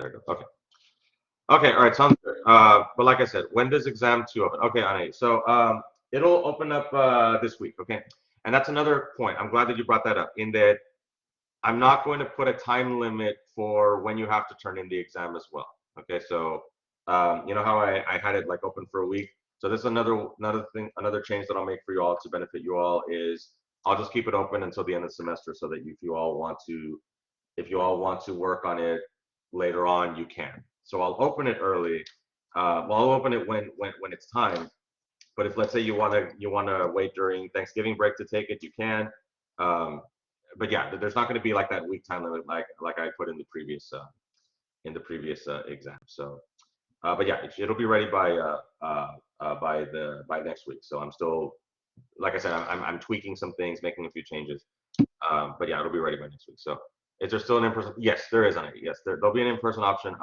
There you go. Okay. Okay, all right, sounds good. But like I said, when does exam two open? Okay, Annie. So it'll open up this week, okay? And that's another point. I'm glad that you brought that up, in that I'm not going to put a time limit for when you have to turn in the exam as well. Okay, so you know how I had it like open for a week. So this is another thing, another change that I'll make for you all to benefit you all is I'll just keep it open until the end of the semester so that if you all want to work on it later on, you can. So I'll open it early. Well, I'll open it when it's time. But if let's say you wanna wait during Thanksgiving break to take it, you can. Um, but yeah, there's not going to be like that week time limit like I put in the previous exam. So, but yeah, it'll be ready by next week. So I'm still, like I said, I'm tweaking some things, making a few changes. But yeah, it'll be ready by next week. So is there still an in-person? Yes, there is on it. Yes, there'll be an in-person option.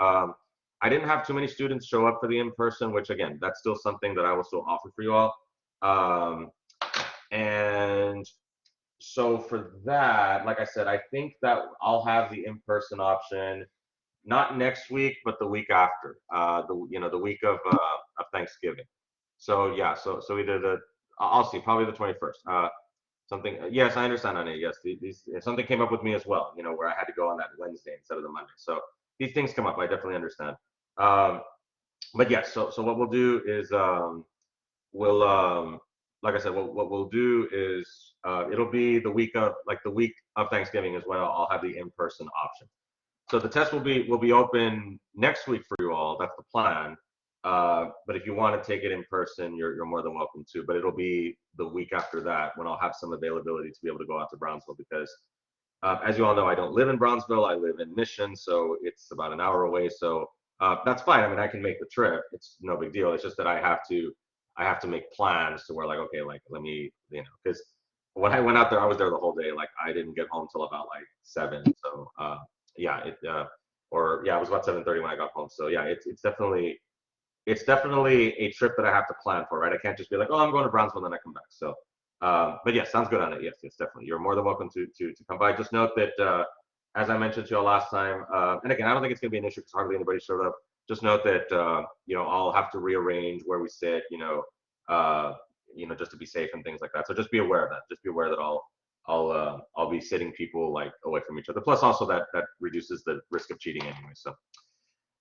I didn't have too many students show up for the in-person, which again, that's still something that I will still offer for you all. And so for that, like I said, I think that I'll have the in-person option not next week, but the week after, the week of Thanksgiving. So yeah, so either I'll see, probably the 21st. Something, yes, I understand on it. Yes, something came up with me as well, where I had to go on that Wednesday instead of the Monday. So these things come up. I definitely understand. Um, but yes, so what we'll do is we'll like I said, what we'll do is it'll be the week of Thanksgiving as well. I'll have the in-person option. So the test will be open next week for you all. That's the plan. But if you want to take it in person, you're more than welcome to. But it'll be the week after that when I'll have some availability to be able to go out to Brownsville because, as you all know, I don't live in Brownsville. I live in Mission, so it's about an hour away. So that's fine. I mean, I can make the trip. It's no big deal. It's just that I have to make plans to where like, okay, like let me, because when I went out there, I was there the whole day. Like I didn't get home till about like 7. So yeah, it was about 7:30 when I got home. So yeah, it's definitely a trip that I have to plan for, right? I can't just be like, oh, I'm going to Brownsville and then I come back. So, but yes, sounds good on it. Yes, definitely. You're more than welcome to come by. Just note that, as I mentioned to you last time, and again, I don't think it's going to be an issue because hardly anybody showed up. Just note that, I'll have to rearrange where we sit, just to be safe and things like that. So just be aware of that. Just be aware that I'll be sitting people like away from each other. Plus, also that reduces the risk of cheating anyway. So.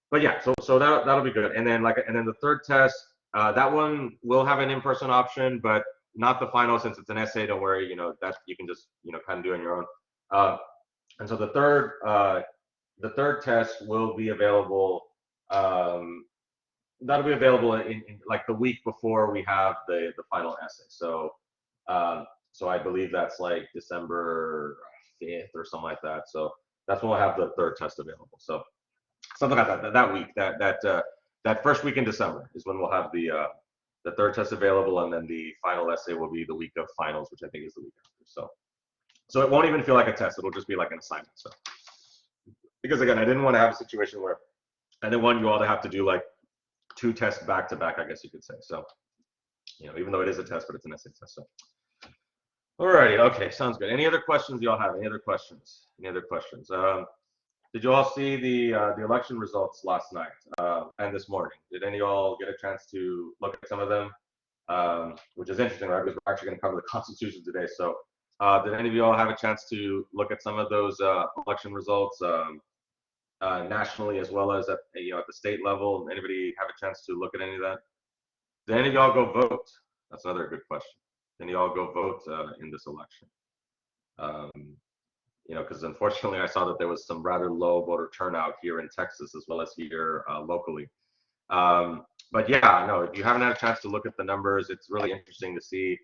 But yeah, so that'll be good. And then the third test, that one will have an in-person option, but not the final since it's an essay. Don't worry, that you can just kind of do on your own. And so the third test will be available. That'll be available in like the week before we have the final essay. So I believe that's like December 5th or something like that. So that's when we'll have the third test available. So something like that week, that first week in December is when we'll have the third test available, and then the final essay will be the week of finals, which I think is the week after. So it won't even feel like a test; it'll just be like an assignment. So because again, I didn't want to have a situation where I didn't want you all to have to do like 2 tests back to back, I guess you could say. So even though it is a test, but it's an essay test. So alrighty, okay, sounds good. Any other questions y'all have? Any other questions? Did you all see the election results last night and this morning? Did any of y'all get a chance to look at some of them? Which is interesting, right? Because we're actually going to cover the Constitution today. So, did any of y'all have a chance to look at some of those election results nationally as well as at the state level? Anybody have a chance to look at any of that? Did any of y'all go vote? That's another good question. Did any of y'all go vote in this election? Because unfortunately I saw that there was some rather low voter turnout here in Texas as well as here locally. But yeah, no, if you haven't had a chance to look at the numbers, it's really interesting to see,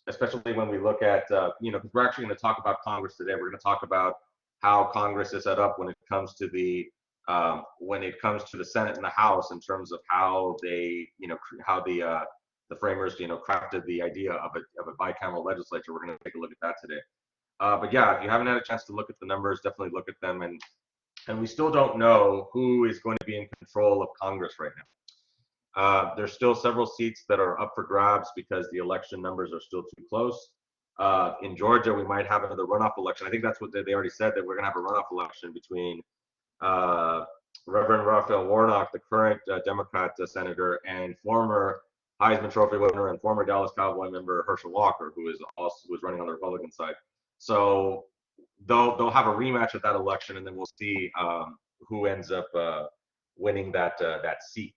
especially when we look at, because we're actually going to talk about Congress today. We're going to talk about how Congress is set up when it comes to the Senate and the House in terms of how they, how the framers, crafted the idea of a bicameral legislature. We're going to take a look at that today. But yeah, if you haven't had a chance to look at the numbers, definitely look at them. And we still don't know who is going to be in control of Congress right now. There's still several seats that are up for grabs because the election numbers are still too close. In Georgia, we might have another runoff election. I think that's what they already said, that we're going to have a runoff election between Reverend Raphael Warnock, the current Democrat senator, and former Heisman Trophy winner and former Dallas Cowboy member Herschel Walker, who is running on the Republican side. So they'll have a rematch at that election, and then we'll see who ends up winning that seat.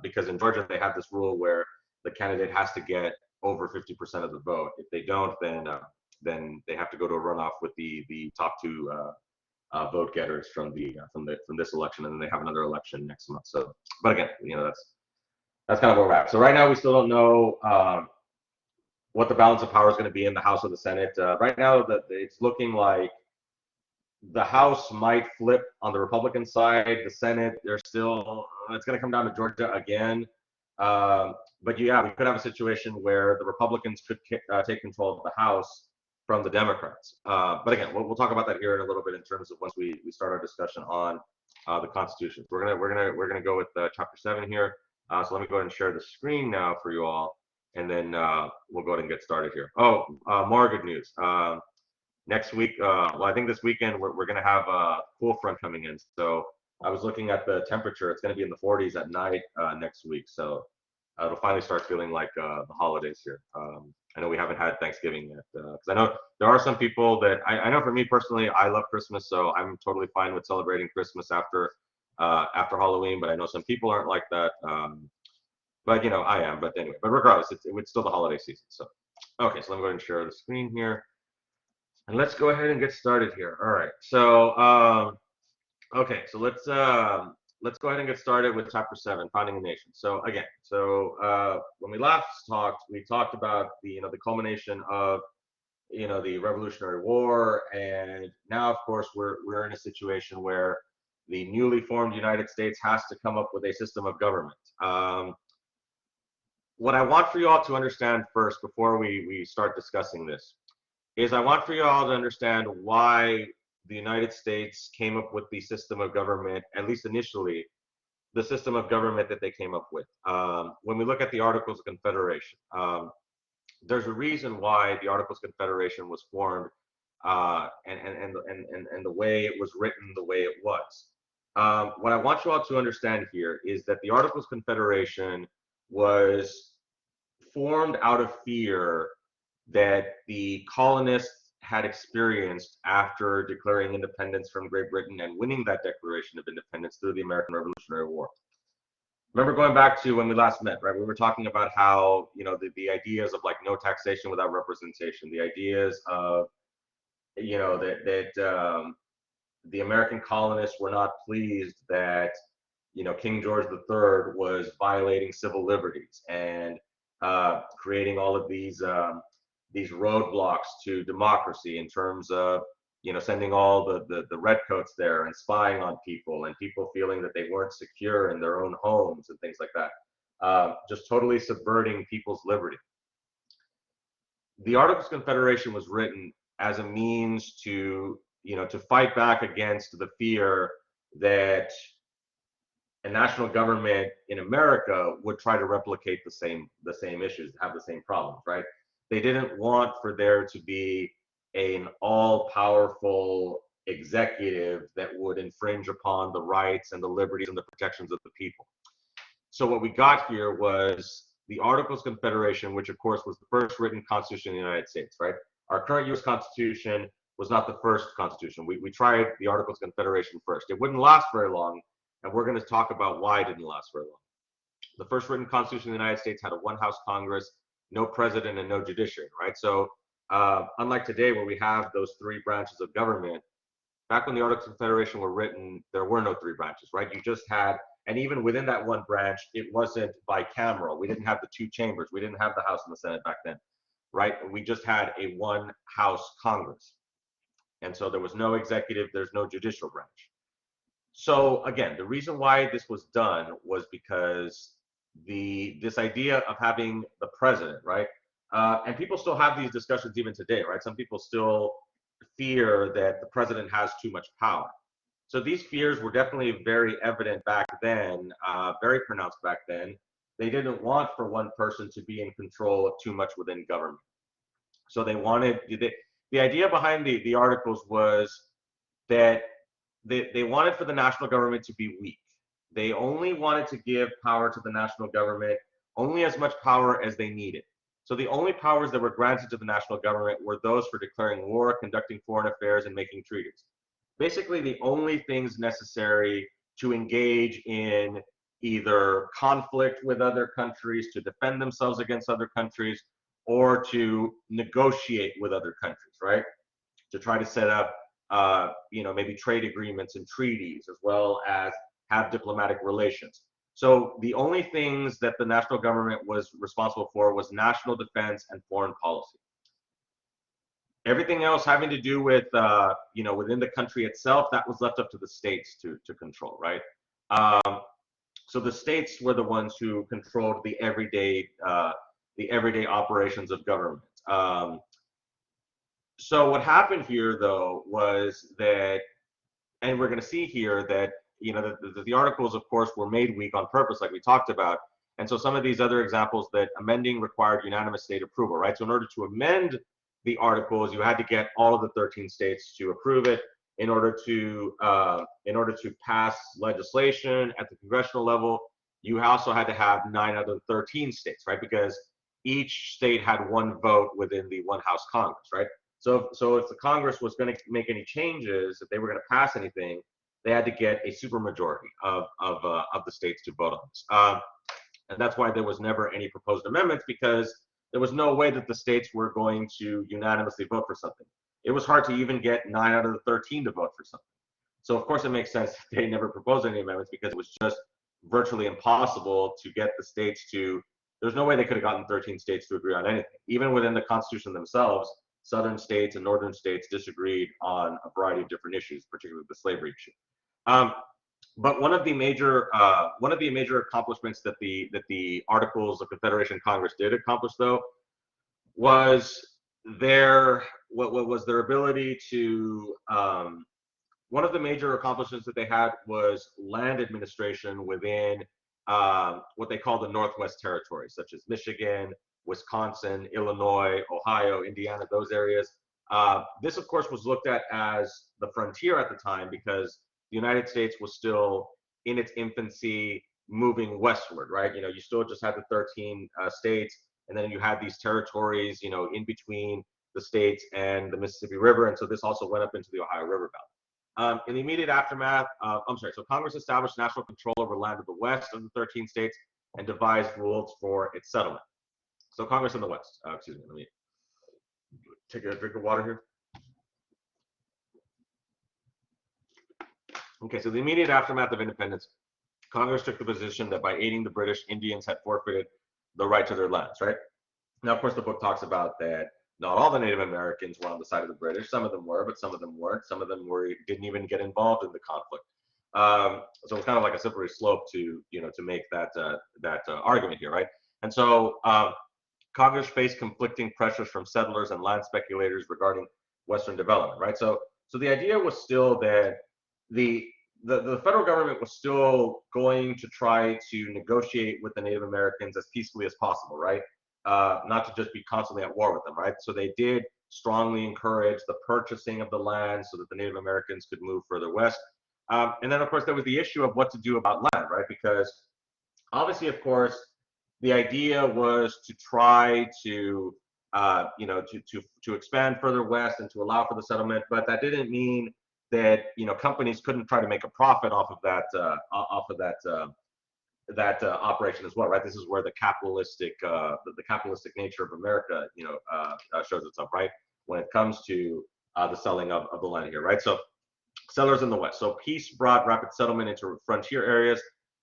Because in Georgia they have this rule where the candidate has to get over 50% of the vote. If they don't, then they have to go to a runoff with the top two vote getters from this election, and then they have another election next month. So, but again, that's kind of where we're at. So right now we still don't know what the balance of power is going to be in the House or the Senate. Right now, it's looking like the House might flip on the Republican side. The Senate, they're still, it's going to come down to Georgia again. But yeah, we could have a situation where the Republicans could take control of the House from the Democrats. But again, we'll talk about that here in a little bit in terms of once we start our discussion on the Constitution. We're gonna go with Chapter 7 here. So let me go ahead and share the screen now for you all, and then we'll go ahead and get started here. Oh, more good news. Next week, well, I think this weekend we're going to have a cool front coming in. So I was looking at the temperature. It's going to be in the 40s at night next week. So it'll finally start feeling like the holidays here. I know we haven't had Thanksgiving yet, because I know there are some people that I know for me personally, I love Christmas, so I'm totally fine with celebrating Christmas after Halloween. But I know some people aren't like that. But I am. But anyway, but regardless, it's still the holiday season. So okay, so let me go ahead and share the screen here. And let's go ahead and get started here. All right. So, okay. So let's go ahead and get started with Chapter 7, founding a nation. So again, when we last talked, we talked about the culmination of the Revolutionary War, and now, of course, we're in a situation where the newly formed United States has to come up with a system of government. What I want for you all to understand first, before we start discussing this, is I want for you all to understand why the United States came up with the system of government, at least initially, the system of government that they came up with. When we look at the Articles of Confederation, there's a reason why the Articles of Confederation was formed, and the way it was written, the way it was. What I want you all to understand here is that the Articles of Confederation was formed out of fear that the colonists had experienced after declaring independence from Great Britain and winning that Declaration of Independence through the American Revolutionary War. Remember going back to when we last met, right? We were talking about how, the ideas of like no taxation without representation, the ideas of, that the American colonists were not pleased that, King George III was violating civil liberties and creating all of these roadblocks to democracy in terms of sending all the redcoats there and spying on people and people feeling that they weren't secure in their own homes and things like that, just totally subverting people's liberty. The Articles of Confederation was written as a means to fight back against the fear that a national government in America would try to replicate the same issues, have the same problems, right? They didn't want for there to be an all-powerful executive that would infringe upon the rights and the liberties and the protections of the people. So what we got here was the Articles of Confederation, which of course was the first written constitution in the United States, right? Our current U.S. Constitution was not the first constitution. We tried the Articles of Confederation first. It wouldn't last very long, and we're going to talk about why it didn't last very long. The first written constitution in the United States had a one-house Congress, no president, and no judiciary, right? So unlike today where we have those three branches of government, back when the Articles of Confederation were written, there were no three branches, right? You just had, and even within that one branch, it wasn't bicameral. We didn't have the two chambers. We didn't have the House and the Senate back then, right? We just had a one-house Congress. And so there was no executive, there's no judicial branch. So again, the reason why this was done was because this idea of having the president, right? And people still have these discussions even today, right? Some people still fear that the president has too much power. So these fears were definitely very evident back then, very pronounced back then. They didn't want for one person to be in control of too much within government. So they wanted, the idea behind the articles was that they wanted for the national government to be weak. They only wanted to give power to the national government, only as much power as they needed. So the only powers that were granted to the national government were those for declaring war, conducting foreign affairs, and making treaties. Basically, the only things necessary to engage in either conflict with other countries, to defend themselves against other countries, or to negotiate with other countries, right? To try to set up, maybe trade agreements and treaties, as well as have diplomatic relations. So the only things that the national government was responsible for was national defense and foreign policy. Everything else having to do with, within the country itself, that was left up to the states to control, right? So the states were the ones who controlled the everyday operations of government. So what happened here, though, was that, and we're going to see here that the articles, of course, were made weak on purpose, like we talked about. And so some of these other examples, that amending required unanimous state approval, right? So in order to amend the articles, you had to get all of the 13 states to approve it in order to pass legislation at the congressional level. You also had to have 9 out of the 13 states, right? Because each state had one vote within the one house Congress, right? So if the Congress was going to make any changes, if they were going to pass anything, they had to get a supermajority of the states to vote on this. And that's why there was never any proposed amendments, because there was no way that the states were going to unanimously vote for something. It was hard to even get 9 out of the 13 to vote for something. So of course it makes sense that they never proposed any amendments, because it was just virtually impossible to get the states to. There's no way they could have gotten 13 states to agree on anything. Even within the Constitution themselves, southern states and northern states disagreed on a variety of different issues, particularly the slavery issue. But one of the major accomplishments that the Articles of Confederation Congress did accomplish, though, was their ability to, one of the major accomplishments that they had was land administration within what they call the Northwest Territories, such as Michigan, Wisconsin, Illinois, Ohio, Indiana, those areas. This, of course, was looked at as the frontier at the time, because the United States was still in its infancy, moving westward, right? You still just had the 13 states, and then you had these territories, in between the states and the Mississippi River, and so this also went up into the Ohio River Valley. In the immediate aftermath, so Congress established national control over land of the west of the 13 states and devised rules for its settlement. So Congress in the west, excuse me, let me take a drink of water here. Okay, so the immediate aftermath of independence, Congress took the position that by aiding the British, Indians had forfeited the right to their lands, right? Now, of course, the book talks about that not all the Native Americans were on the side of the British. Some of them were, but some of them weren't. Some of them didn't even get involved in the conflict. So it's kind of like a slippery slope to make that argument here, right? And so Congress faced conflicting pressures from settlers and land speculators regarding Western development, right? So the idea was still that the federal government was still going to try to negotiate with the Native Americans as peacefully as possible, right? Not to just be constantly at war with them, right? So they did strongly encourage the purchasing of the land so that the Native Americans could move further west. And then, of course, there was the issue of what to do about land, right? Because obviously, of course, the idea was to try to, to expand further west and to allow for the settlement, but that didn't mean that companies couldn't try to make a profit off of that operation as well, right? This is where the capitalistic nature of America, shows itself, right? When it comes to the selling of the land here, right? So settlers in the West. So peace brought rapid settlement into frontier areas.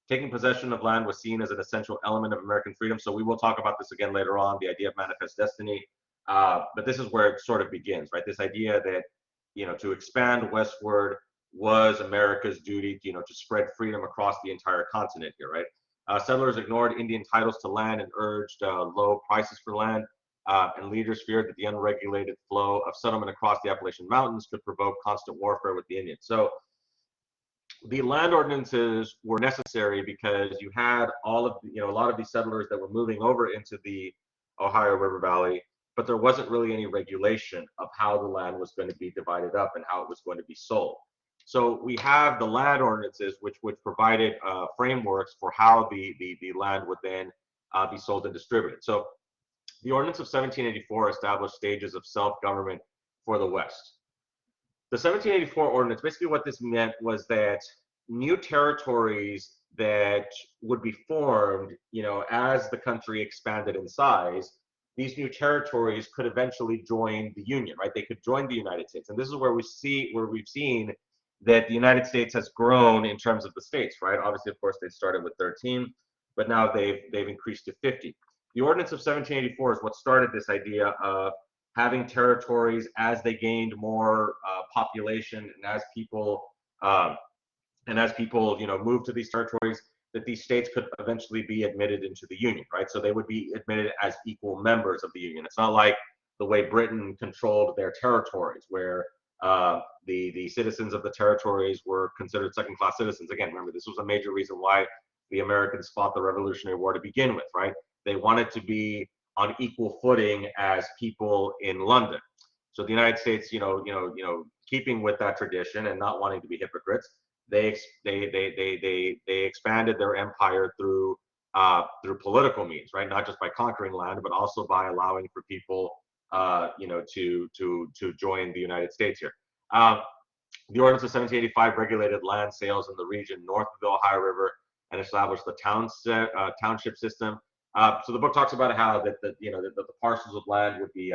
Taking possession of land was seen as an essential element of American freedom. So we will talk about this again later on, the idea of manifest destiny. But this is where it sort of begins, right? This idea that, to expand westward was America's duty, to spread freedom across the entire continent here, right? Settlers ignored Indian titles to land and urged low prices for land. And leaders feared that the unregulated flow of settlement across the Appalachian Mountains could provoke constant warfare with the Indians. So the land ordinances were necessary because you had all of a lot of these settlers that were moving over into the Ohio River Valley, but there wasn't really any regulation of how the land was going to be divided up and how it was going to be sold. So we have the land ordinances, which provided frameworks for how the land would then be sold and distributed. So the Ordinance of 1784 established stages of self-government for the West. The 1784 ordinance, basically what this meant was that new territories that would be formed, as the country expanded in size, these new territories could eventually join the Union, right? They could join the United States. And this is where we've seen that the United States has grown in terms of the states, right? Obviously, of course, they started with 13, but now they've increased to 50. The Ordinance of 1784 is what started this idea of having territories as they gained more population, and um, as people moved to these territories, that these states could eventually be admitted into the Union, right? So they would be admitted as equal members of the Union. It's not like the way Britain controlled their territories, where the citizens of the territories were considered second-class citizens. Again, remember, this was a major reason why the Americans fought the Revolutionary War to begin with, right? They wanted to be on equal footing as people in London. So the United States, keeping with that tradition and not wanting to be hypocrites, they expanded their empire through political means, right? Not just by conquering land, but also by allowing for people, to join the United States here. The Ordinance of 1785 regulated land sales in the region north of the Ohio River and established the township system. So the book talks about how the parcels of land would be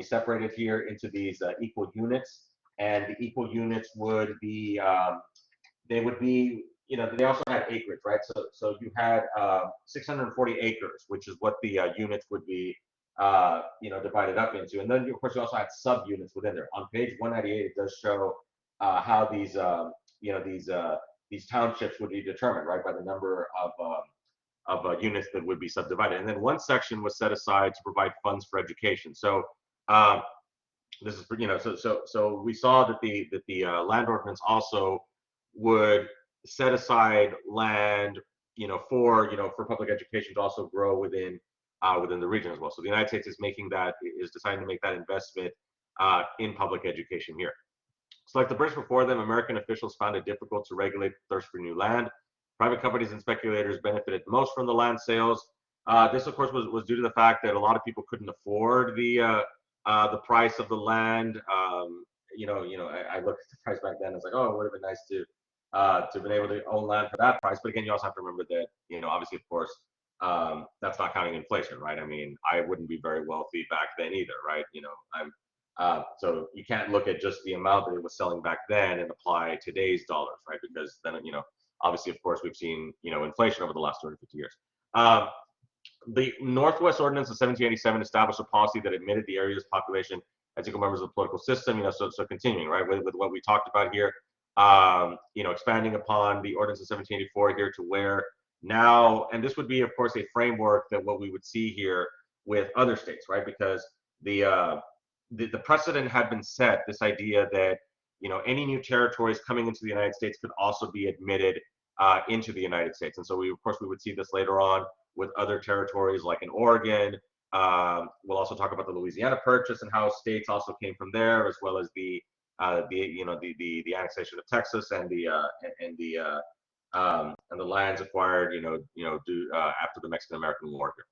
separated here into these equal units, and the equal units would be they would be, they also had acreage, right? So you had 640 acres, which is what the units would be, divided up into. And then, of course, you also had subunits within there. On page 198, it does show how these townships would be determined, right, by the number of units that would be subdivided. And then one section was set aside to provide funds for education. So um, this is, so we saw that the land ordinance also would set aside land, for public education to also grow within the region as well. So the United States is deciding to make that investment in public education here. So like the British before them, American officials found it difficult to regulate the thirst for new land. Private companies and speculators benefited most from the land sales. This, of course, was due to the fact that a lot of people couldn't afford the price of the land. I looked at the price back then. I was like, oh, it would have been nice to have been able to own land for that price. But again, you also have to remember that, obviously, of course, that's not counting inflation, right? I mean, I wouldn't be very wealthy back then either, right? So you can't look at just the amount that it was selling back then and apply today's dollars, right? Because then, obviously, of course, we've seen, inflation over the last 250 years. The Northwest Ordinance of 1787 established a policy that admitted the area's population as equal members of the political system. So continuing, right, with what we talked about here, expanding upon the Ordinance of 1784 here to where now, and this would be, of course, a framework that what we would see here with other states, right? Because the precedent had been set, this idea that, any new territories coming into the United States could also be admitted into the United States. And so we would see this later on with other territories like in Oregon. We'll also talk about the Louisiana Purchase and how states also came from there, as well as the annexation of Texas and the lands acquired, after the Mexican-American War here.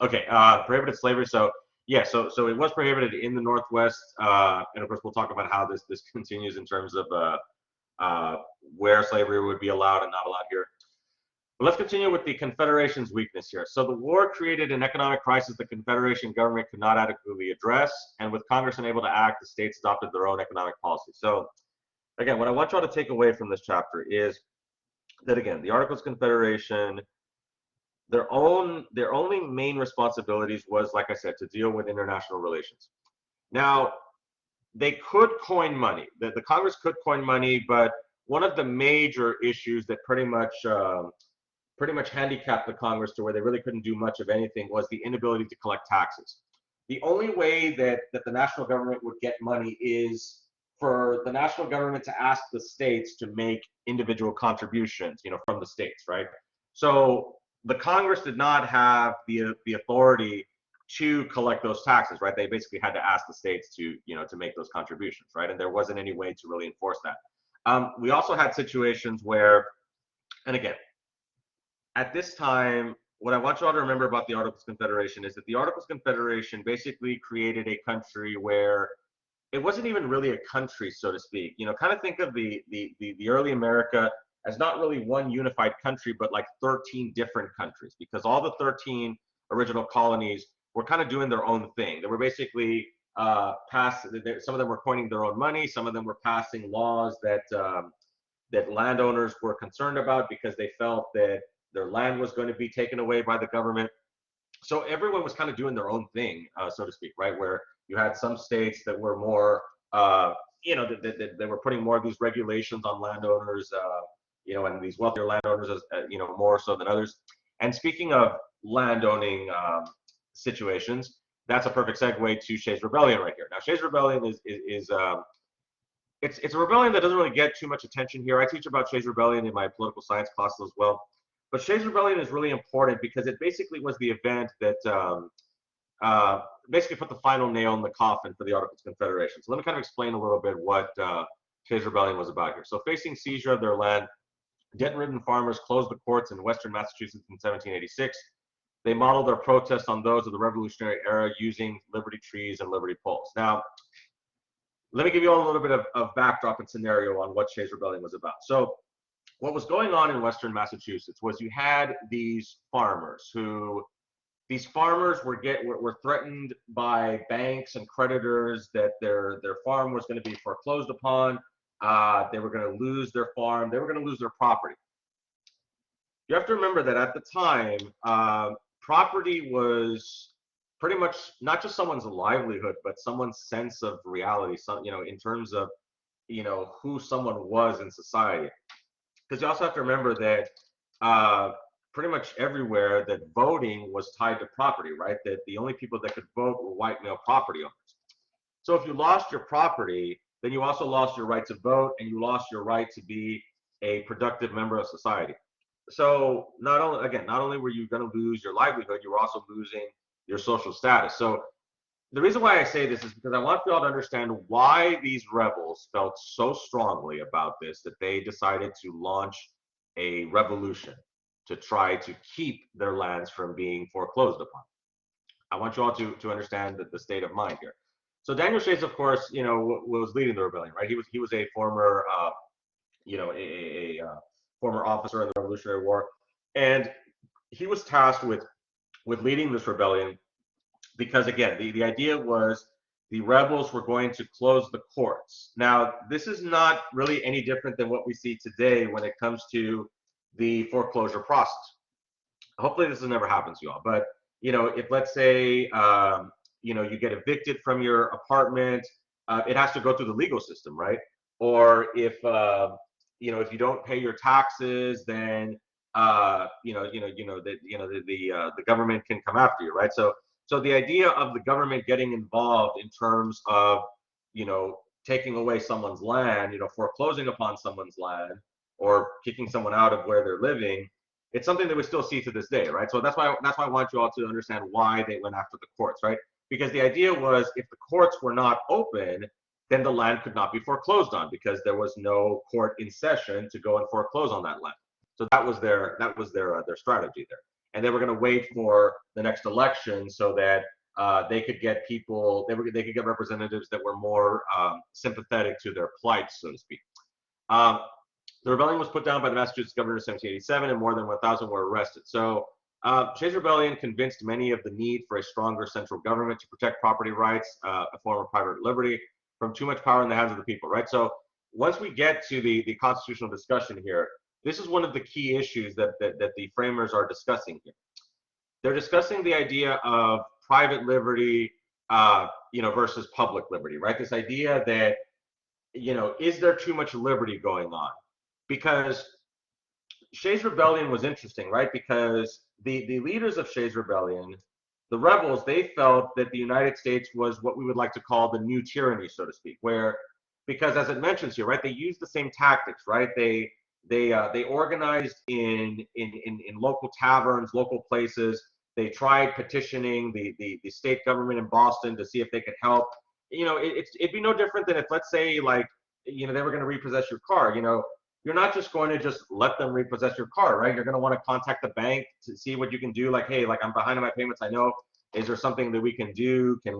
Okay, prohibited slavery. So yeah, so it was prohibited in the Northwest, and of course we'll talk about how this continues in terms of where slavery would be allowed and not allowed here. But let's continue with the Confederation's weakness here. So the war created an economic crisis the Confederation government could not adequately address, and with Congress unable to act, the states adopted their own economic policy. So again, what I want y'all to take away from this chapter is that, again, the Articles of Confederation, their only main responsibilities was, like I said, to deal with international relations. Now, they could coin money. The Congress could coin money, but one of the major issues that pretty much handicapped the Congress to where they really couldn't do much of anything was the inability to collect taxes. The only way that the national government would get money is for the national government to ask the states to make individual contributions, from the states, right? So the Congress did not have the authority to collect those taxes, right? They basically had to ask the states to make those contributions, right? And there wasn't any way to really enforce that. We also had situations where, and again, at this time, what I want you all to remember about the Articles of Confederation is that the Articles of Confederation basically created a country where it wasn't even really a country, so to speak. You know, kind of think of the early America as not really one unified country, but like 13 different countries, because all the 13 original colonies were kind of doing their own thing. They were basically some of them were coining their own money, some of them were passing laws that landowners were concerned about because they felt that their land was going to be taken away by the government. So everyone was kind of doing their own thing, so to speak, right? Where you had some states that were more, they were putting more of these regulations on landowners, and these wealthier landowners, more so than others. And speaking of landowning situations, that's a perfect segue to Shays' Rebellion right here. Now, Shays' Rebellion it's a rebellion that doesn't really get too much attention here. I teach about Shays' Rebellion in my political science classes as well. But Shays' Rebellion is really important because it basically was the event that basically put the final nail in the coffin for the Articles of Confederation. So let me kind of explain a little bit what Shays' Rebellion was about here. So facing seizure of their land, debt-ridden farmers closed the courts in western Massachusetts in 1786. They modeled their protests on those of the Revolutionary era using liberty trees and liberty poles. Now, let me give you all a little bit of backdrop and scenario on what Shays' Rebellion was about. So what was going on in western Massachusetts was you had these farmers were threatened by banks and creditors that their farm was going to be foreclosed upon. They were going to lose their farm. They were going to lose their property. You have to remember that at the time, property was pretty much not just someone's livelihood, but someone's sense of reality. So, in terms of, who someone was in society. Because you also have to remember that pretty much everywhere that voting was tied to property, right? That the only people that could vote were white male property owners. So if you lost your property, then you also lost your right to vote, and you lost your right to be a productive member of society. So not only were you going to lose your livelihood, you were also losing your social status. So the reason why I say this is because I want you all to understand why these rebels felt so strongly about this that they decided to launch a revolution to try to keep their lands from being foreclosed upon. I want you all to understand the state of mind here. So Daniel Shays, of course, was leading the rebellion, right? He was a former, former officer in the Revolutionary War, and he was tasked with leading this rebellion because, again, the idea was the rebels were going to close the courts. Now, this is not really any different than what we see today when it comes to the foreclosure process. Hopefully this never happens to you all, but if let's say you get evicted from your apartment, it has to go through the legal system, right? Or if if you don't pay your taxes, then the government can come after you, right? So the idea of the government getting involved in terms of taking away someone's land, foreclosing upon someone's land, or kicking someone out of where they're living, it's something that we still see to this day, right? So that's why I want you all to understand why they went after the courts, right? Because the idea was if the courts were not open, then the land could not be foreclosed on because there was no court in session to go and foreclose on that land. So that was their strategy there, and they were going to wait for the next election so that they could get people, they could get representatives that were more sympathetic to their plight, so to speak. The rebellion was put down by the Massachusetts governor in 1787, and more than 1,000 were arrested. So Shays' Rebellion convinced many of the need for a stronger central government to protect property rights, a form of private liberty, from too much power in the hands of the people, right? So once we get to the constitutional discussion here, this is one of the key issues that the framers are discussing here. They're discussing the idea of private liberty, versus public liberty, right? This idea that, is there too much liberty going on? Because Shays' Rebellion was interesting, right? Because the leaders of Shays' Rebellion, the rebels, they felt that the United States was what we would like to call the new tyranny, so to speak, where, because as it mentions here, right, they used the same tactics, right? They organized in local taverns, local places. They tried petitioning the state government in Boston to see if they could help. It'd be no different than if, let's say, like, they were going to repossess your car. You're not just going to just let them repossess your car, right? You're going to want to contact the bank to see what you can do. Like, hey, like I'm behind on my payments. I know. Is there something that we can do? Can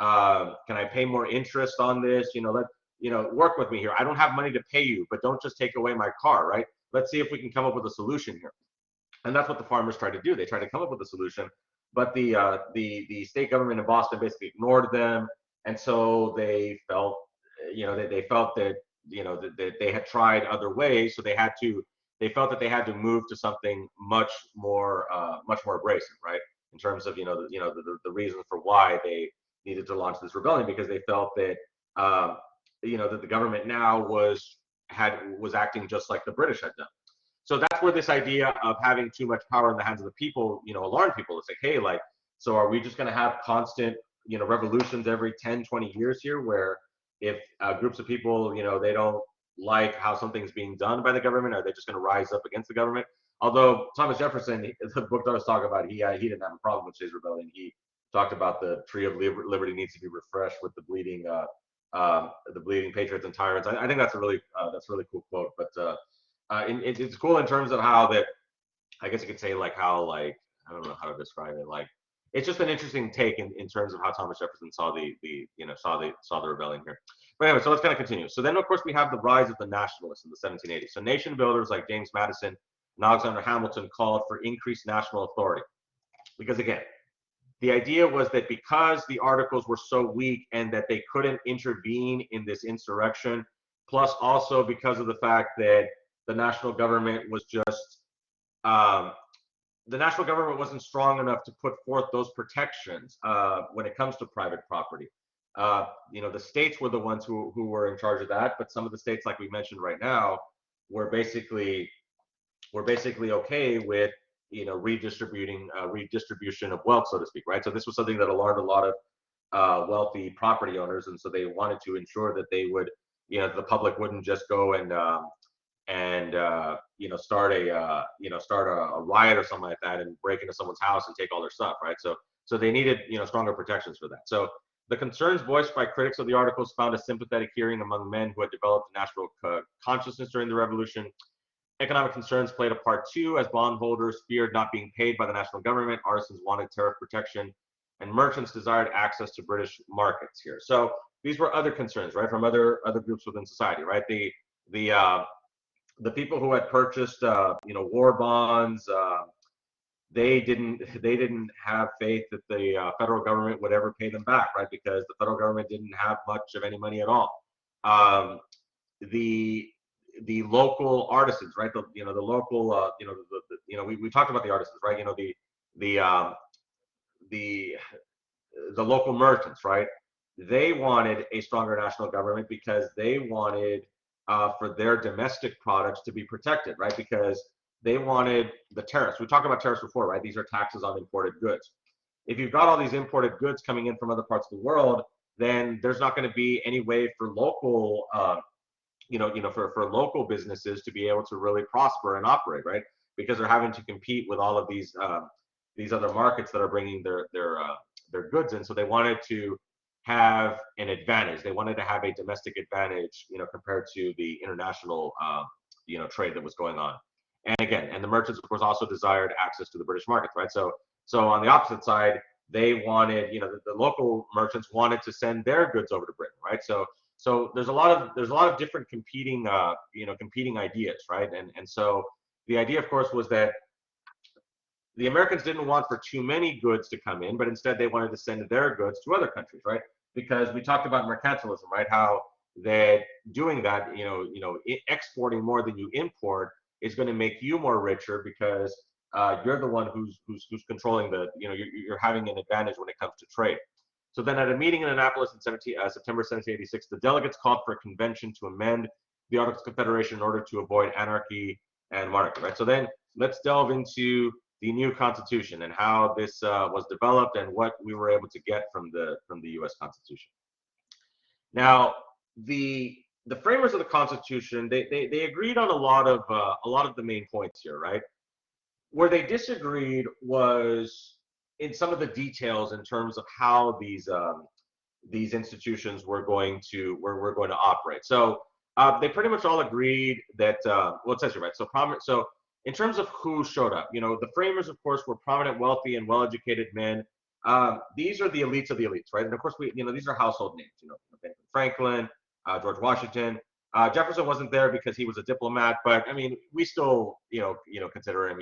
I pay more interest on this? Work with me here. I don't have money to pay you, but don't just take away my car, right? Let's see if we can come up with a solution here. And that's what the farmers tried to do. They tried to come up with a solution, but the state government in Boston basically ignored them, and so they felt, they felt that that they had tried other ways, so they felt that they had to move to something much more abrasive, right? In terms of the reason for why they needed to launch this rebellion, because they felt that that the government now was acting just like the British had done. So that's where this idea of having too much power in the hands of the people, alarmed people. It's like, hey, like, so are we just going to have constant, revolutions every 10, 20 years here, where if groups of people, they don't like how something's being done by the government, are they just going to rise up against the government? Although Thomas Jefferson, the book that I was talking about, he didn't have a problem with Shays Rebellion. He talked about the tree of liberty needs to be refreshed with the bleeding patriots and tyrants. I think that's a really cool quote. But it's cool in terms of how that, I guess you could say, like, how, like, I don't know how to describe it. Like, it's just an interesting take in terms of how Thomas Jefferson saw the rebellion here. But anyway, so let's kind of continue. So then, of course, we have the rise of the nationalists in the 1780s. So nation builders like James Madison and Alexander Hamilton called for increased national authority, because again, the idea was that because the articles were so weak and that they couldn't intervene in this insurrection, plus also because of the fact that the national government was just um, the national government wasn't strong enough to put forth those protections when it comes to private property. The states were the ones who were in charge of that, but some of the states, like we mentioned right now, were basically okay with redistribution of wealth, so to speak, right? So this was something that alarmed a lot of wealthy property owners, and so they wanted to ensure that they would, the public wouldn't just go and start a riot or something like that and break into someone's house and take all their stuff, right? So they needed stronger protections for that. So the concerns voiced by critics of the articles found a sympathetic hearing among men who had developed a national consciousness during the revolution. Economic concerns played a part too, as bondholders feared not being paid by the national government, artisans wanted tariff protection, and merchants desired access to British markets here. So these were other concerns, right, from other groups within society, right? The people who had purchased, war bonds, they didn't have faith that the federal government would ever pay them back, right? Because the federal government didn't have much of any money at all. The the local artisans, right? The local, we talked about the artisans, right? The um, the the local merchants, right? They wanted a stronger national government because they wanted for their domestic products to be protected, right? Because they wanted the tariffs. We talked about tariffs before, right? These are taxes on imported goods. If you've got all these imported goods coming in from other parts of the world, then there's not going to be any way for local, for local businesses to be able to really prosper and operate, right? Because they're having to compete with all of these other markets that are bringing their goods in. So they wanted to have an advantage. They wanted to have a domestic advantage, compared to the international, trade that was going on. And again, and the merchants, of course, also desired access to the British markets, right? So on the opposite side, they wanted, the local merchants wanted to send their goods over to Britain, right? So there's a lot of different competing ideas, right? And so the idea, of course, was that the Americans didn't want for too many goods to come in, but instead they wanted to send their goods to other countries, right? Because we talked about mercantilism, right? How that doing that, exporting more than you import is going to make you more richer because you're the one who's controlling you're having an advantage when it comes to trade. So then, at a meeting in Annapolis in September 1786, the delegates called for a convention to amend the Articles of Confederation in order to avoid anarchy and monarchy, right? So then, let's delve into the new Constitution and how this was developed and what we were able to get from the U.S. Constitution. Now, the framers of the Constitution, they agreed on a lot of the main points here, right? Where they disagreed was in some of the details in terms of how these institutions were going to operate. So they pretty much all agreed that well, it says here, right? So prominent. So in terms of who showed up, the framers, of course, were prominent, wealthy, and well-educated men. These are the elites of the elites, right? And of course, these are household names. Benjamin Franklin, George Washington. Jefferson wasn't there because he was a diplomat, but I mean, we still, consider him,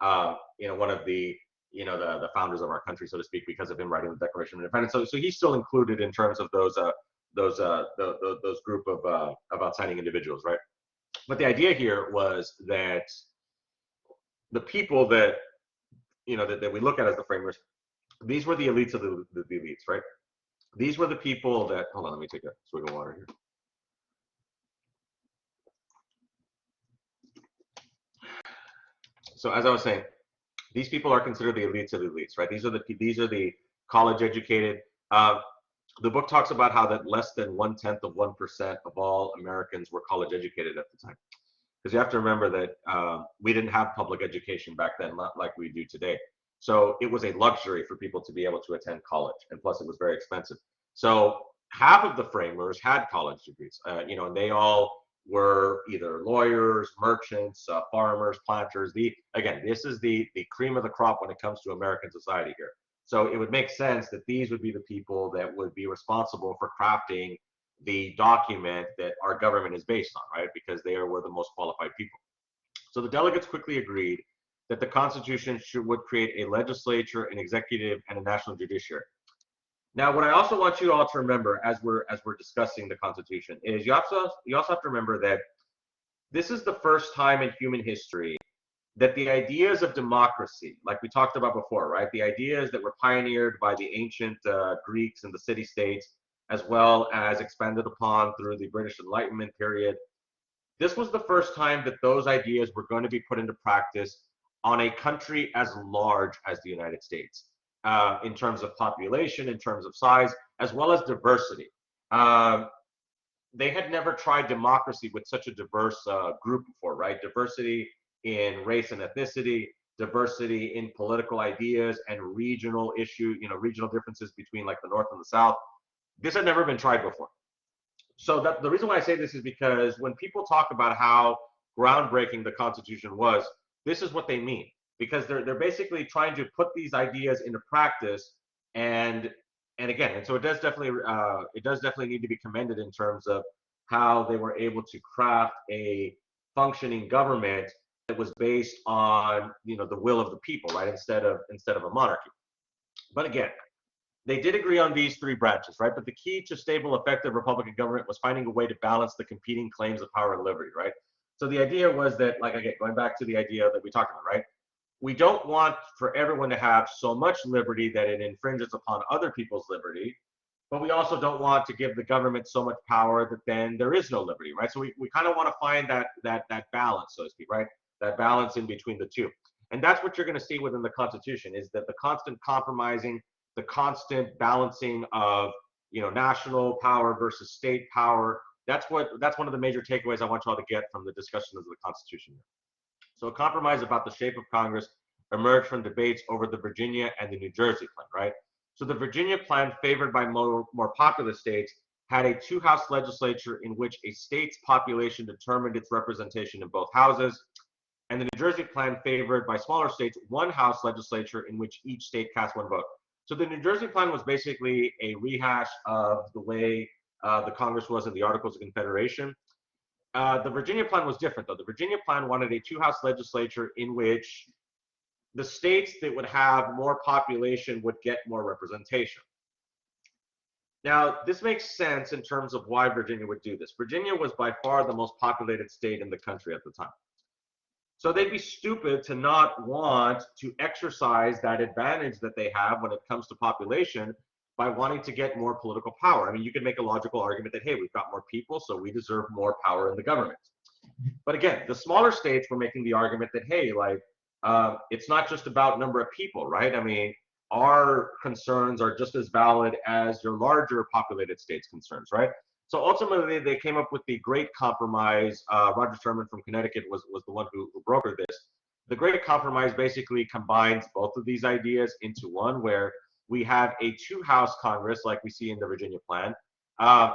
one of the founders of our country, so to speak, because of him writing the Declaration of Independence. So he's still included in terms of those group of outstanding individuals, right? But the idea here was that the people that that we look at as the framers, these were the elites of the elites, right? These were the people that, hold on, let me take a swig of water here. So as I was saying, these people are considered the elites of the elites, right? These are the college educated. The book talks about how that less than 1/10 of 1% of all Americans were college educated at the time. Because you have to remember that we didn't have public education back then, not like we do today. So it was a luxury for people to be able to attend college, and plus it was very expensive. So half of the framers had college degrees, and they all were either lawyers, merchants, farmers, planters. This is the cream of the crop when it comes to American society here. So it would make sense that these would be the people that would be responsible for crafting the document that our government is based on, right? Because they were the most qualified people. So the delegates quickly agreed that the Constitution would create a legislature, an executive, and a national judiciary. Now, what I also want you all to remember as we're discussing the Constitution is you also have to remember that this is the first time in human history that the ideas of democracy, like we talked about before, right? The ideas that were pioneered by the ancient Greeks and the city-states, as well as expanded upon through the British Enlightenment period. This was the first time that those ideas were going to be put into practice on a country as large as the United States, in terms of population, in terms of size, as well as diversity. They had never tried democracy with such a diverse group before, right? Diversity in race and ethnicity, diversity in political ideas and regional regional differences between like the North and the South. This had never been tried before. So the reason why I say this is because when people talk about how groundbreaking the Constitution was, this is what they mean. Because they're basically trying to put these ideas into practice, and so it does definitely need to be commended in terms of how they were able to craft a functioning government that was based on the will of the people, right, instead of a monarchy. But again, they did agree on these three branches, right? But the key to stable, effective Republican government was finding a way to balance the competing claims of power and liberty, right? So the idea was that, like, again, going back to the idea that we talked about, right? We don't want for everyone to have so much liberty that it infringes upon other people's liberty, but we also don't want to give the government so much power that then there is no liberty, right? So we kind of want to find that balance, so to speak, right? That balance in between the two. And that's what you're going to see within the Constitution, is that the constant compromising, the constant balancing of national power versus state power. That's one of the major takeaways I want you all to get from the discussion of the Constitution. So a compromise about the shape of Congress emerged from debates over the Virginia and the New Jersey plan, right? So the Virginia plan, favored by more populous states, had a two-house legislature in which a state's population determined its representation in both houses. And the New Jersey plan, favored by smaller states, one-house legislature in which each state cast one vote. So the New Jersey plan was basically a rehash of the way the Congress was in the Articles of Confederation. The Virginia plan was different, though. The Virginia plan wanted a two-house legislature in which the states that would have more population would get more representation. Now, this makes sense in terms of why Virginia would do this. Virginia was by far the most populated state in the country at the time. So they'd be stupid to not want to exercise that advantage that they have when it comes to population by wanting to get more political power. I mean, you could make a logical argument that, hey, we've got more people, so we deserve more power in the government. But again, the smaller states were making the argument that, hey, like, it's not just about number of people, right? I mean, our concerns are just as valid as your larger populated states' concerns, right? So ultimately, they came up with the Great Compromise. Roger Sherman from Connecticut was the one who brokered this. The Great Compromise basically combines both of these ideas into one, where we have a two-house Congress like we see in the Virginia plan, uh,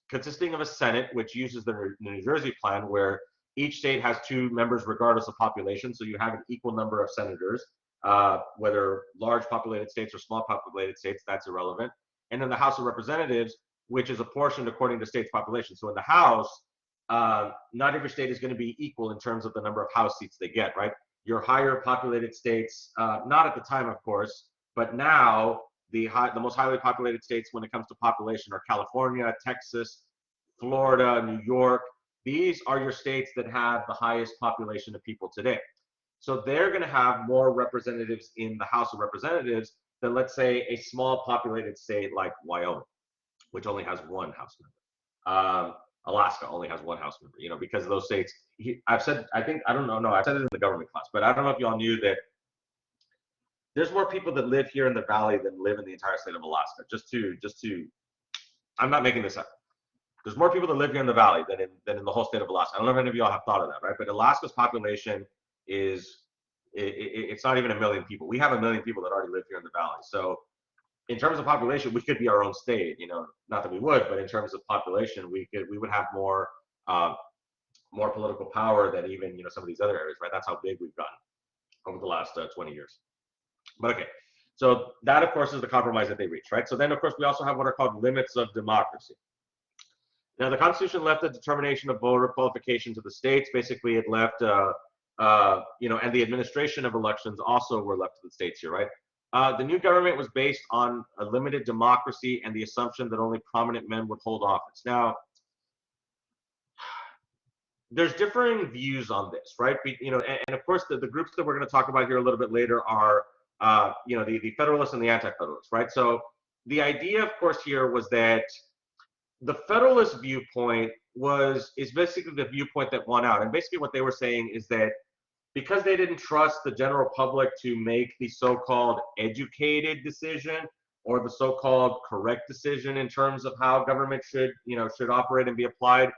consisting of a Senate, which uses the New Jersey plan, where each state has two members regardless of population. So you have an equal number of senators, whether large populated states or small populated states, that's irrelevant. And then the House of Representatives, which is apportioned according to state's population. So in the House, not every state is going to be equal in terms of the number of House seats they get, right? Your higher populated states, not at the time, of course, but now the most highly populated states when it comes to population are California, Texas, Florida, New York. These are your states that have the highest population of people today. So they're going to have more representatives in the House of Representatives than, let's say, a small populated state like Wyoming, which only has one House member. Alaska only has one House member, because those states, I've said, I think, I don't know, no, I said it in the government class, but I don't know if y'all knew that there's more people that live here in the valley than live in the entire state of Alaska. Just to, I'm not making this up. There's more people that live here in the valley than in the whole state of Alaska. I don't know if any of y'all have thought of that, right? But Alaska's population it's not even 1 million people. We have 1 million people that already live here in the valley. So in terms of population, we could be our own state. Not that we would, but in terms of population, we would have more political power than even some of these other areas, right? That's how big we've gotten over the last 20 years. But okay, so that of course is the compromise that they reached, right? So then of course we also have what are called limits of democracy. Now the Constitution left the determination of voter qualification to the states. Basically, it left, and the administration of elections also were left to the states here, right? The new government was based on a limited democracy and the assumption that only prominent men would hold office. Now, there's differing views on this, right? And of course, the groups that we're going to talk about here a little bit later are, the Federalists and the Anti-Federalists, right? So the idea, of course, here was that the Federalist viewpoint is basically the viewpoint that won out. And basically what they were saying is that because they didn't trust the general public to make the so-called educated decision or the so-called correct decision in terms of how government should operate and be applied,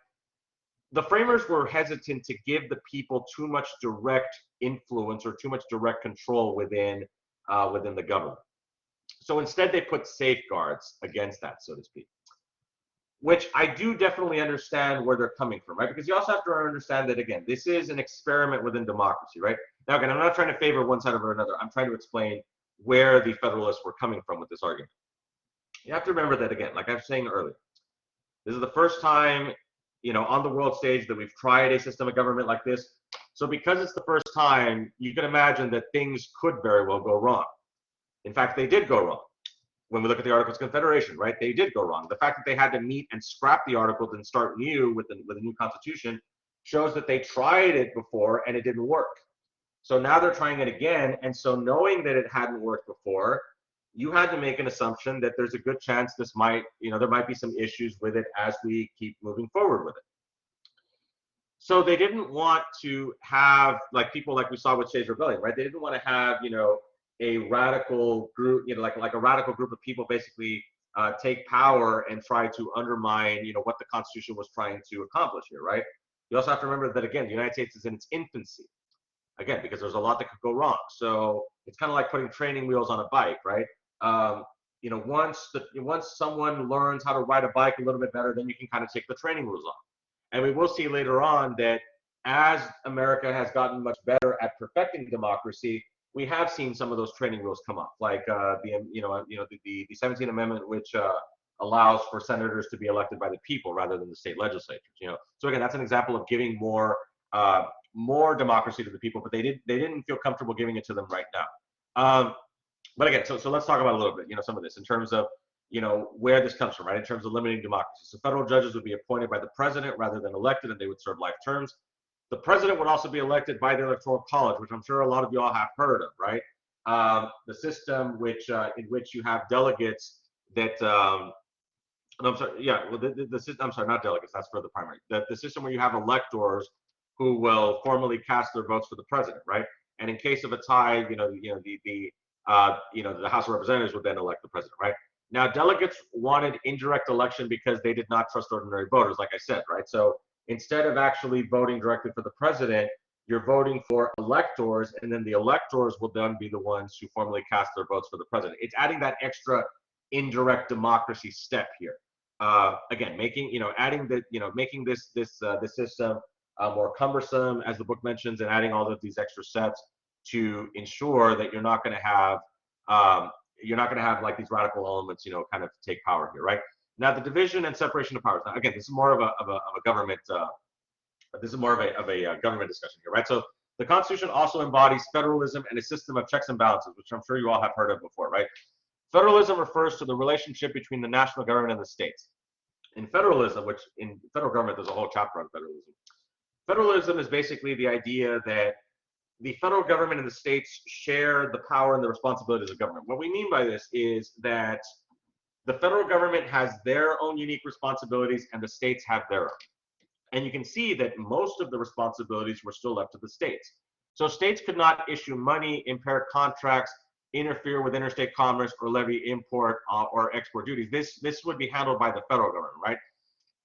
the framers were hesitant to give the people too much direct influence or too much direct control within the government. So instead, they put safeguards against that, so to speak, which I do definitely understand where they're coming from, right? Because you also have to understand that, again, this is an experiment within democracy, right? Now, again, I'm not trying to favor one side over another. I'm trying to explain where the Federalists were coming from with this argument. You have to remember that, again, like I was saying earlier, this is the first time, on the world stage that we've tried a system of government like this. So because it's the first time, you can imagine that things could very well go wrong. In fact, they did go wrong. When we look at the Articles of Confederation, right, they did go wrong. The fact that they had to meet and scrap the Articles and start new with a new Constitution shows that they tried it before and it didn't work. So now they're trying it again. And so knowing that it hadn't worked before, you had to make an assumption that there's a good chance this might, there might be some issues with it as we keep moving forward with it. So they didn't want to have, like people like we saw with Shays' Rebellion, right? They didn't want to have, a radical group, like a radical group of people basically take power and try to undermine, what the Constitution was trying to accomplish here, right? You also have to remember that, again, the United States is in its infancy, again, because there's a lot that could go wrong. So it's kind of like putting training wheels on a bike, right? Once someone learns how to ride a bike a little bit better, then you can kind of take the training wheels off. And we will see later on that as America has gotten much better at perfecting democracy, we have seen some of those training wheels come up, like the 17th Amendment, which allows for senators to be elected by the people rather than the state legislatures. So again, that's an example of giving more democracy to the people, but they didn't feel comfortable giving it to them right now. But again, so let's talk about a little bit, some of this in terms of where this comes from, right? In terms of limiting democracy. So federal judges would be appointed by the president rather than elected, and they would serve life terms. The president would also be elected by the Electoral College, which I'm sure a lot of you all have heard of, right? The system in which you have delegates that, I'm sorry, yeah, well, the system, I'm sorry, not delegates, that's for the primary. The system where you have electors who will formally cast their votes for the president, right? And in case of a tie, the House of Representatives would then elect the president, right? Now, delegates wanted indirect election because they did not trust ordinary voters, like I said, right? So instead of actually voting directly for the president, you're voting for electors, and then the electors will then be the ones who formally cast their votes for the president. It's adding that extra indirect democracy step here. Again, making adding the making this system more cumbersome, as the book mentions, and adding all of these extra steps to ensure that you're not going to have like these radical elements, kind of take power here, right? Now, the division and separation of powers. Now, again, this is more of a government. This is more of a government discussion here, right? So the Constitution also embodies federalism and a system of checks and balances, which I'm sure you all have heard of before, right? Federalism refers to the relationship between the national government and the states. In federalism, which in federal government, there's a whole chapter on federalism. Federalism is basically the idea that the federal government and the states share the power and the responsibilities of government. What we mean by this is that the federal government has their own unique responsibilities and the states have their own. And you can see that most of the responsibilities were still left to the states. So states could not issue money, impair contracts, interfere with interstate commerce, or levy import or export duties. This would be handled by the federal government, right?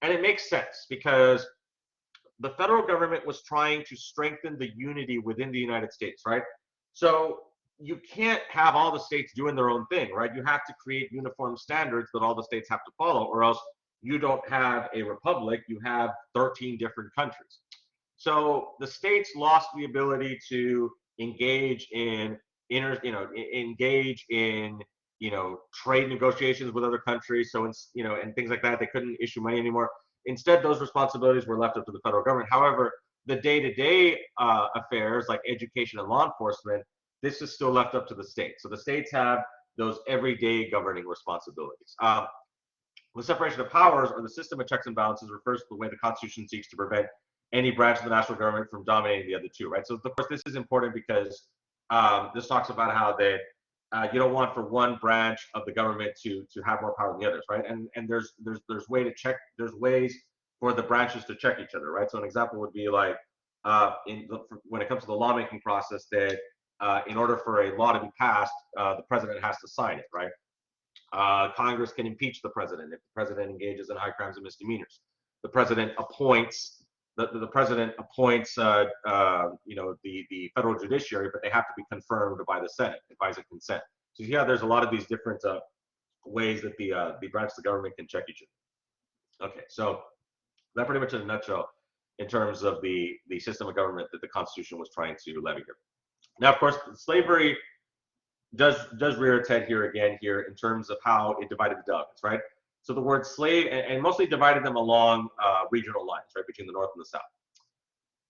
And it makes sense because the federal government was trying to strengthen the unity within the United States, right? So you can't have all the states doing their own thing, right? You have to create uniform standards that all the states have to follow, or else you don't have a republic, you have 13 different countries. So the states lost the ability to engage in trade negotiations with other countries. So and things like that. They couldn't issue money anymore. Instead, those responsibilities were left up to the federal government. However, the day-to-day affairs like education and law enforcement, this is still left up to the states. So the states have those everyday governing responsibilities. The separation of powers, or the system of checks and balances, refers to the way the Constitution seeks to prevent any branch of the national government from dominating the other two, right? So, of course, this is important because this talks about how that you don't want for one branch of the government to have more power than the others, right? And there's ways for the branches to check each other, right? So an example would be like when it comes to the lawmaking process, that in order for a law to be passed, the president has to sign it, right? Congress can impeach the president if the president engages in high crimes and misdemeanors. The president appoints the president appoints the federal judiciary, but they have to be confirmed by the Senate, by the consent. So yeah, there's a lot of these different ways that the branch of the government can check each other. Okay, so that pretty much in a nutshell in terms of the system of government that the Constitution was trying to levy here. Now, of course, slavery does rear its head here again in terms of how it divided the delegates, right? So the word slave, and mostly divided them along regional lines, right, between the North and the South.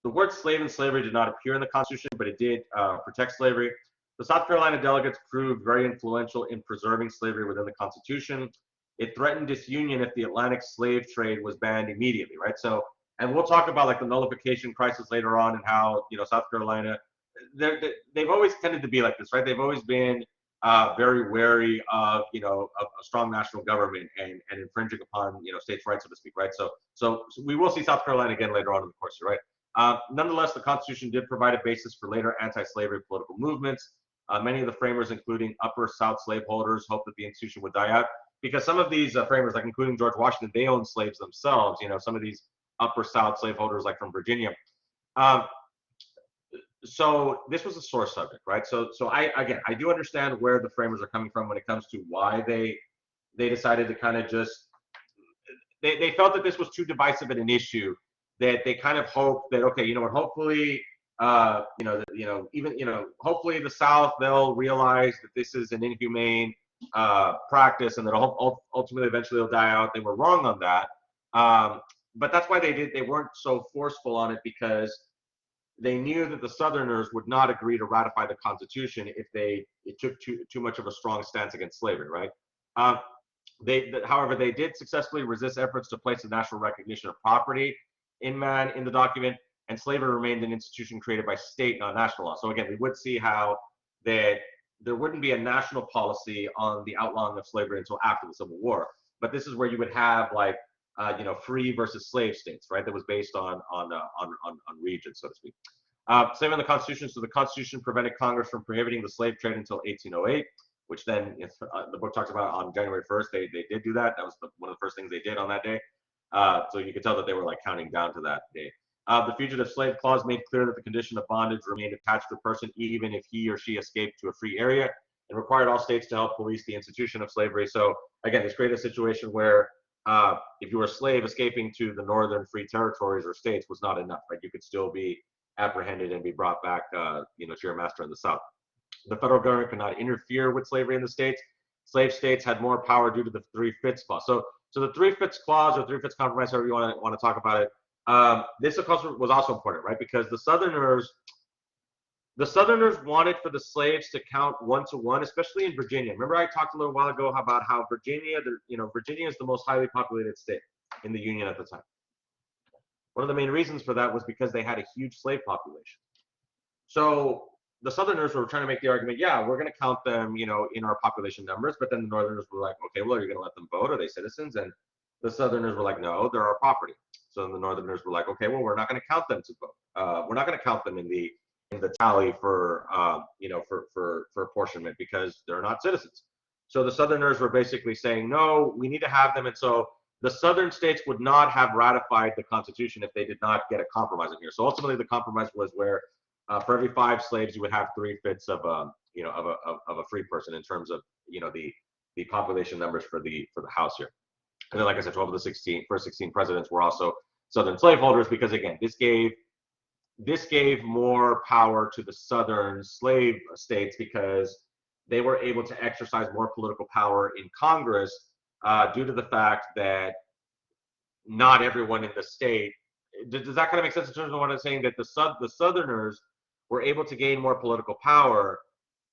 The word slave and slavery did not appear in the Constitution, but it did protect slavery. The South Carolina delegates proved very influential in preserving slavery within the Constitution. It threatened disunion if the Atlantic slave trade was banned immediately, right? So, and we'll talk about like the nullification crisis later on and how, South Carolina, they've always tended to be like this, right? They've always been very wary of, of a strong national government and infringing upon, states' rights, so to speak, right? So we will see South Carolina again later on in the course here, right? Nonetheless, the Constitution did provide a basis for later anti-slavery political movements. Many of the framers, including Upper South slaveholders, hoped that the institution would die out because some of these framers, like including George Washington, they owned slaves themselves. Some of these Upper South slaveholders, like from Virginia. So this was a sore subject, right? So I do understand where the framers are coming from when it comes to why they decided to kind of just they felt that this was too divisive an issue, that they kind of hoped that, okay, hopefully hopefully the South, they'll realize that this is an inhumane practice and that ultimately eventually it'll die out. They were wrong on that, but that's why they weren't so forceful on it, because they knew that the Southerners would not agree to ratify the Constitution if it took too much of a strong stance against slavery, right? However, they did successfully resist efforts to place the national recognition of property in man in the document, and slavery remained an institution created by state, not national law. So again, we would see how that there wouldn't be a national policy on the outlawing of slavery until after the Civil War. But this is where you would have like free versus slave states, right? That was based on regions, so to speak. Same in the Constitution. So the Constitution prevented Congress from prohibiting the slave trade until 1808, which then the book talks about on January 1st, they did do that. That was one of the first things they did on that day. So you could tell that they were like counting down to that day. The fugitive slave clause made clear that the condition of bondage remained attached to a person even if he or she escaped to a free area, and required all states to help police the institution of slavery. So again, this created a situation where if you were a slave, escaping to the northern free territories or states was not enough. Right? You could still be apprehended and be brought back, to your master in the South. The federal government could not interfere with slavery in the states. Slave states had more power due to the 3/5 clause. So the 3/5 clause or 3/5 compromise, however you want to talk about it, this of course was also important, right? Because the Southerners wanted for the slaves to count 1-to-1, especially in Virginia. Remember, I talked a little while ago about how Virginia, Virginia is the most highly populated state in the Union at the time. One of the main reasons for that was because they had a huge slave population. So the Southerners were trying to make the argument, yeah, we're going to count them, in our population numbers. But then the Northerners were like, okay, well, are you going to let them vote? Are they citizens? And the Southerners were like, no, they're our property. So the Northerners were like, okay, well, we're not going to count them to vote. We're not going to count them in the tally for for apportionment because they're not citizens. So the Southerners were basically saying, no, we need to have them. And so the Southern states would not have ratified the Constitution if they did not get a compromise in here. So ultimately, the compromise was where for every 5 slaves, you would have 3/5 of a free person in terms of the population numbers for the House here. And then, like I said, 12 of the first 16 presidents were also Southern slaveholders because, again, this gave more power to the Southern slave states because they were able to exercise more political power in Congress due to the fact that not everyone in the state. Does that kind of make sense in terms of what I'm saying? That the Southerners were able to gain more political power,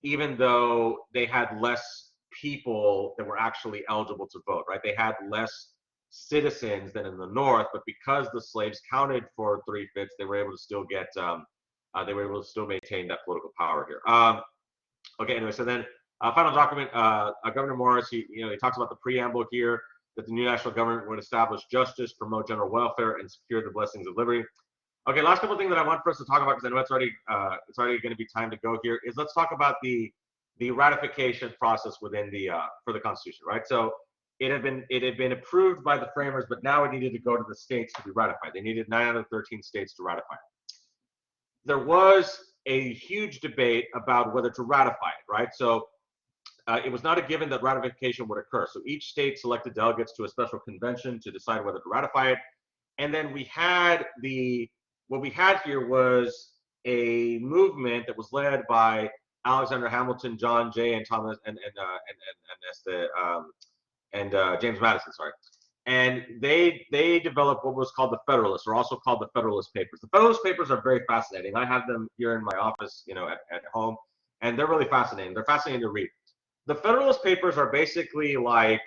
even though they had less people that were actually eligible to vote, right? They had less citizens than in the North, but because the slaves counted for 3/5, they were able to still get, they were able to still maintain that political power here. Okay, anyway, so then final document, Governor Morris, he talks about the preamble here, that the new national government would establish justice, promote general welfare, and secure the blessings of liberty. Okay, last couple of things that I want for us to talk about, because I know it's already going to be time to go here, is let's talk about the ratification process within the for the Constitution, right? So it had been approved by the framers, but now it needed to go to the states to be ratified. They needed 9 out of 13 states to ratify it. There was a huge debate about whether to ratify it, right? So it was not a given that ratification would occur. So each state selected delegates to a special convention to decide whether to ratify it. And then what we had here was a movement that was led by Alexander Hamilton, John Jay, and Thomas and James Madison, sorry. And they developed what was called the Federalists, or also called the Federalist Papers. The Federalist Papers are very fascinating. I have them here in my office, at home, and they're really fascinating. They're fascinating to read. The Federalist Papers are basically like,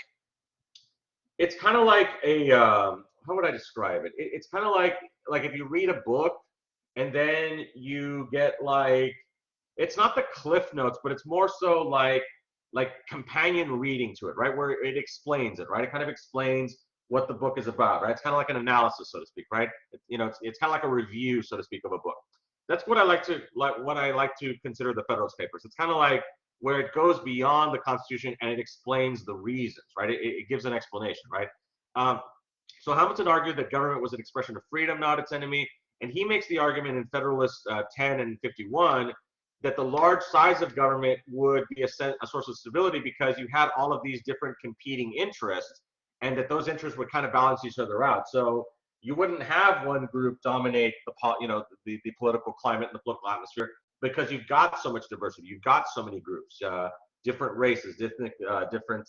it's kind of like a, how would I describe it? It's kind of like if you read a book and then you get it's not the Cliff Notes, but it's more so like companion reading to it, right? Where it explains it, right? It kind of explains what the book is about, right? It's kind of like an analysis, so to speak, right? It's kind of like a review, so to speak, of a book. That's what I like to consider the Federalist Papers. It's kind of like where it goes beyond the Constitution and it explains the reasons, right? It gives an explanation, right? So Hamilton argued that government was an expression of freedom, not its enemy, and he makes the argument in Federalist 10 and 51 that the large size of government would be a source of stability because you had all of these different competing interests, and that those interests would kind of balance each other out. So you wouldn't have one group dominate the political climate and the political atmosphere because you've got so much diversity. You've got so many groups, different races, different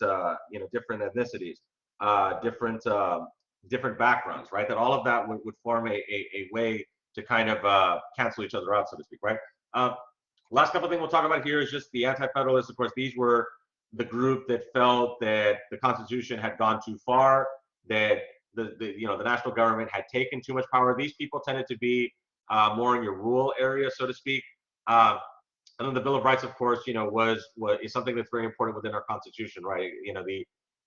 ethnicities, different backgrounds, right? That all of that would form a way to kind of cancel each other out, so to speak, right? Last couple of things we'll talk about here is just the Anti-Federalists. Of course, these were the group that felt that the Constitution had gone too far, that the national government had taken too much power. These people tended to be more in your rural area, so to speak. And then the Bill of Rights, of course, is something that's very important within our Constitution, right?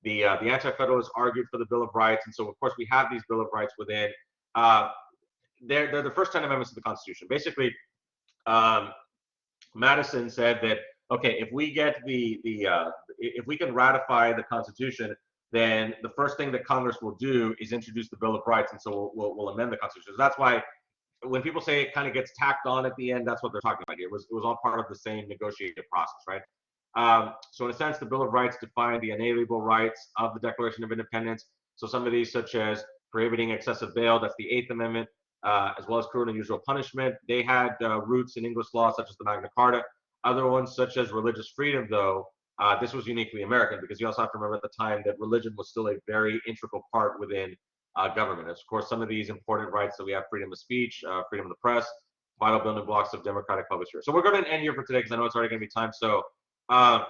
The Anti-Federalists argued for the Bill of Rights, and so of course we have these Bill of Rights within. They're the first 10 amendments of the Constitution. Basically, Madison said that, okay, if we get if we can ratify the Constitution, then the first thing that Congress will do is introduce the Bill of Rights, and so we'll amend the Constitution. So that's why when people say it kind of gets tacked on at the end, that's what they're talking about here. It was all part of the same negotiated process, right? So in a sense, the Bill of Rights defined the inalienable rights of the Declaration of Independence. So some of these, such as prohibiting excessive bail, that's the Eighth Amendment, as well as cruel and unusual punishment. They had roots in English law, such as the Magna Carta. Other ones, such as religious freedom, though, this was uniquely American, because you also have to remember at the time that religion was still a very integral part within government. Of course, some of these important rights that we have: freedom of speech, freedom of the press, vital building blocks of democratic public sphere. So we're going to end here for today because I know it's already going to be time. So, uh,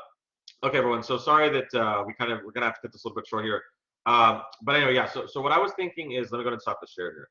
okay, everyone. So sorry that we're going to have to cut this a little bit short here. But anyway, yeah. So what I was thinking is, let me go ahead and stop the share here.